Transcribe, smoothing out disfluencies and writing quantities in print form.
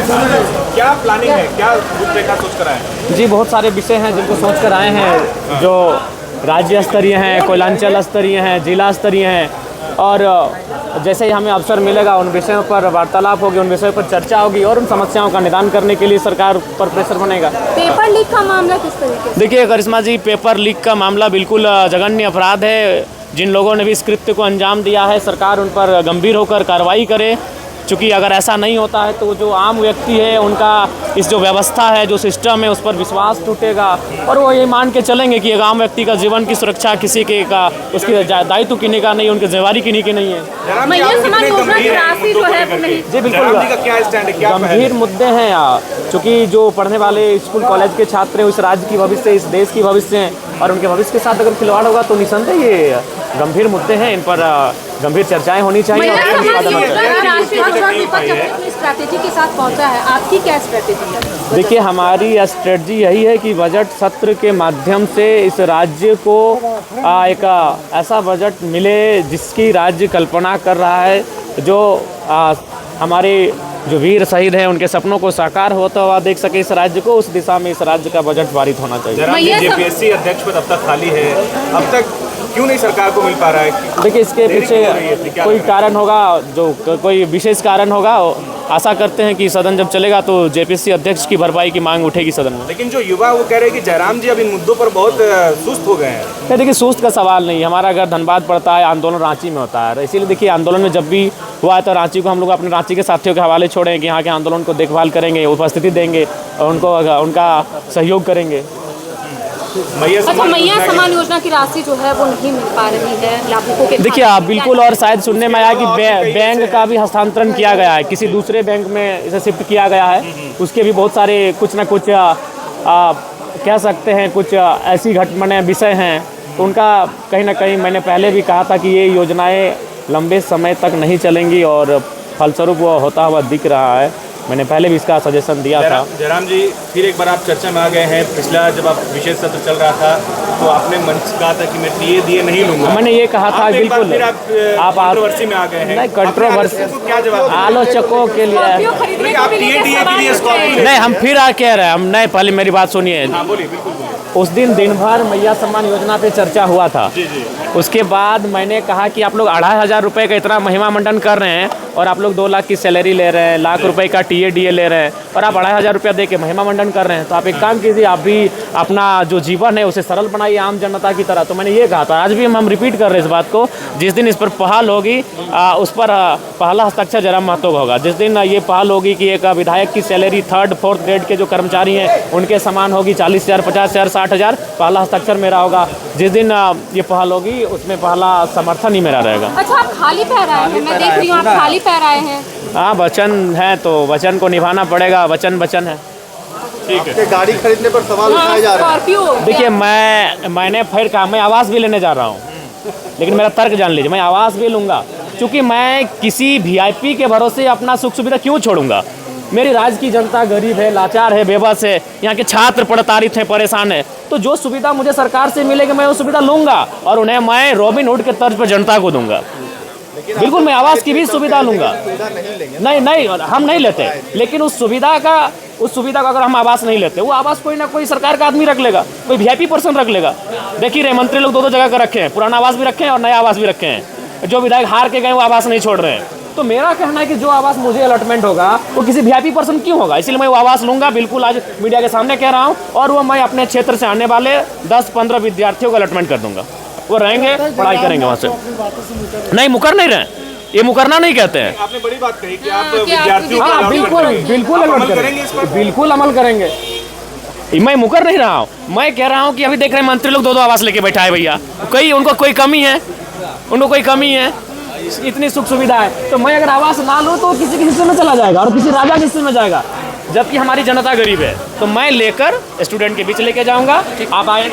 क्या प्लानिंग है, क्या रूपरेखा सोच कर आए हैं? जी बहुत सारे विषय हैं जिनको सोच कर आए हैं, जो राज्य स्तरीय हैं, कोयलांचल स्तरीय हैं, जिला स्तरीय हैं, और जैसे ही हमें अवसर मिलेगा उन विषयों पर वार्तालाप होगी, उन विषयों पर चर्चा होगी और उन समस्याओं का निदान करने के लिए सरकार पर प्रेशर बनेगा। पेपर लीक का मामला किस तरीके से? देखिए करिश्मा जी, पेपर लीक का मामला बिल्कुल जघन्य अपराध है। जिन लोगों ने भी इस कृत्य को अंजाम दिया है, सरकार उन पर गंभीर होकर कार्रवाई करे, क्योंकि अगर ऐसा नहीं होता है तो जो आम व्यक्ति है उनका इस जो व्यवस्था है, जो सिस्टम है, उस पर विश्वास टूटेगा और वो ये मान के चलेंगे कि एक आम व्यक्ति का जीवन की सुरक्षा किसी के का उसकी दायित्व किन्हीं का नहीं, उनकी जिम्मेदारी किन्हीं की नहीं है। मैया समान योजना की राशि जो है वो नहीं। जी बिल्कुल गंभीर मुद्दे हैं यार, चूँकि जो पढ़ने वाले स्कूल कॉलेज के छात्र हैं, इस राज्य की भविष्य, इस देश की भविष्य हैं और उनके भविष्य के साथ अगर खिलवाड़ होगा तो निसंदेह ये गंभीर मुद्दे हैं, इन पर गंभीर चर्चाएं होनी चाहिए। स्ट्रैटेजी के साथ पहुंचा है, आपकी क्या स्ट्रैटेजी है? देखिए हमारी स्ट्रेटजी यही है कि बजट सत्र के माध्यम से इस राज्य को एक ऐसा बजट मिले जिसकी राज्य कल्पना कर रहा है, जो हमारे जो वीर शहीद हैं उनके सपनों को साकार होता हुआ देख सके इस राज्य को, उस दिशा में इस राज्य का बजट पारित होना चाहिए। जेपीएससी अध्यक्ष पद अब तक खाली है, अब तक क्यों नहीं सरकार को मिल पा रहा है? देखिए इसके पीछे कोई कारण होगा, जो कोई विशेष कारण होगा। आशा करते हैं कि सदन जब चलेगा तो जेपीएससी अध्यक्ष की भरपाई की मांग उठेगी सदन में। लेकिन जो युवा वो कह रहे हैं कि जयराम जी अब इन मुद्दों पर बहुत सुस्त हो गए हैं। देखिए सुस्त का सवाल नहीं, हमारा अगर धनबाद पड़ता है, आंदोलन रांची में होता है, इसीलिए देखिए आंदोलन में जब भी हुआ है तो रांची को हम लोग अपने रांची के साथियों के हवाले छोड़ें कि यहाँ के आंदोलन को देखभाल करेंगे, उपस्थिति देंगे और उनका सहयोग करेंगे। अच्छा, मैया समान योजना की राशि जो है वो नहीं मिल पा रही है लाभुकों के। देखिए आप बिल्कुल, और शायद सुनने में आया कि बैंक का भी हस्तांतरण किया गया है, किसी दूसरे बैंक में इसे शिफ्ट किया गया है, उसके भी बहुत सारे कुछ ना कुछ कह सकते हैं कुछ ऐसी घटनाएं विषय हैं, तो उनका कहीं ना कहीं मैंने पहले भी कहा था कि ये योजनाएं लंबे समय तक नहीं चलेंगी और फलस्वरूप वो होता हुआ दिख रहा है। मैंने पहले भी इसका सजेशन दिया था। जयराम जी फिर एक बार आप चर्चा में आ गए हैं। पिछला जब आप विशेष सत्र चल रहा था तो आपने मंच कहा था कि मैं दिए नहीं लूंगा। मैंने ये कहा था बिल्कुल। आप कंट्रोवर्सी में आ गए हैं। नहीं कंट्रोवर्सी, क्या जवाब आलोचकों के लिए नहीं, हम फिर आ कह रहे हैं, हम नहीं, पहले मेरी बात सुनिए। उस दिन भर मैया सम्मान योजना पे चर्चा हुआ था। उसके बाद मैंने कहा कि आप लोग 2500 रुपये का इतना महिमा मंडन कर रहे हैं और आप लोग 2 लाख की सैलरी ले रहे हैं, लाख रुपए का टीएडीए ले रहे हैं और आप 2500 रुपया दे के महिमा मंडन कर रहे हैं, तो आप एक काम कीजिए, आप भी अपना जो जीवन है उसे सरल बनाइए आम जनता की तरह। तो मैंने ये कहा था, आज भी हम रिपीट कर रहे हैं इस बात को। जिस दिन इस पर पहल होगी उस पर पहला हस्ताक्षर जयराम महतो का होगा। जिस दिन ये पहल होगी कि एक विधायक की सैलरी 3rd 4th ग्रेड के जो कर्मचारी हैं उनके समान होगी, 40,000 50,000 60,000, पहला हस्ताक्षर मेरा होगा। जिस दिन ये पहल होगी उसमें पहला समर्थन ही मेरा रहेगा। अच्छा, आप खाली पैर आए हैं, मैं देख रही हूँ आप खाली पैर आए हैं। हाँ, वचन है तो वचन को निभाना पड़ेगा, वचन है। ठीक है। गाड़ी खरीदने पर सवाल उठाए जा रहे हैं। देखिए मैंने फिर कहा मैं आवास भी लेने जा रहा हूँ, लेकिन मेरा तर्क जान लीजिए, मैं आवास भी लूँगा, क्योंकि मैं किसी वीआईपी के भरोसे अपना सुख सुविधा क्यों छोड़ूंगा। मेरी राज्य की जनता गरीब है, लाचार है, बेबस है, यहाँ के छात्र प्रताड़ित हैं, परेशान है, तो जो सुविधा मुझे सरकार से मिलेगी मैं वो सुविधा लूँगा और उन्हें मैं रॉबिन हुड के तर्ज पर जनता को दूंगा। बिल्कुल, मैं आवास की भी सुविधा लूँगा। नहीं, हम नहीं लेते, लेकिन उस सुविधा का अगर हम आवास नहीं लेते, वो आवास कोई ना कोई सरकार का आदमी रख लेगा, कोई वीआईपी पर्सन रख लेगा। देखिए रहे मंत्री लोग 2 जगह का रखे हैं, पुराना आवास भी रखे हैं और नया आवास भी रखे हैं। जो विधायक हार के गए वो आवास नहीं छोड़ रहे हैं। तो मेरा कहना है कि जो आवास मुझे अलॉटमेंट होगा वो किसी वीआईपी पर्सन क्यों होगा, इसलिए मैं वो आवास लूँगा। बिल्कुल आज मीडिया के सामने कह रहा हूँ, और वो मैं अपने क्षेत्र से आने वाले 10-15 विद्यार्थियों को अलॉटमेंट कर दूंगा। वो रहेंगे, पढ़ाई करेंगे वहाँ से। नहीं, मुकर नहीं रहे, ये मुकरना नहीं कहते हैं। आपने बड़ी बात कही कि आप विद्यार्थियों हाँ बिल्कुल अमल करेंगे। मैं मुकर नहीं रहा हूँ, मैं कह रहा हूँ कि अभी देख रहे हैं मंत्री लोग 2 आवास लेके बैठा है भैया, उनको कोई कमी है, इतनी सुख सुविधा है, तो मैं अगर आवास ना लूँ तो किसी के हिस्से में चला जाएगा और किसी राजा के हिस्से में जाएगा, जबकि हमारी जनता गरीब है। तो मैं लेकर स्टूडेंट के बीच लेके जाऊंगा। आप आए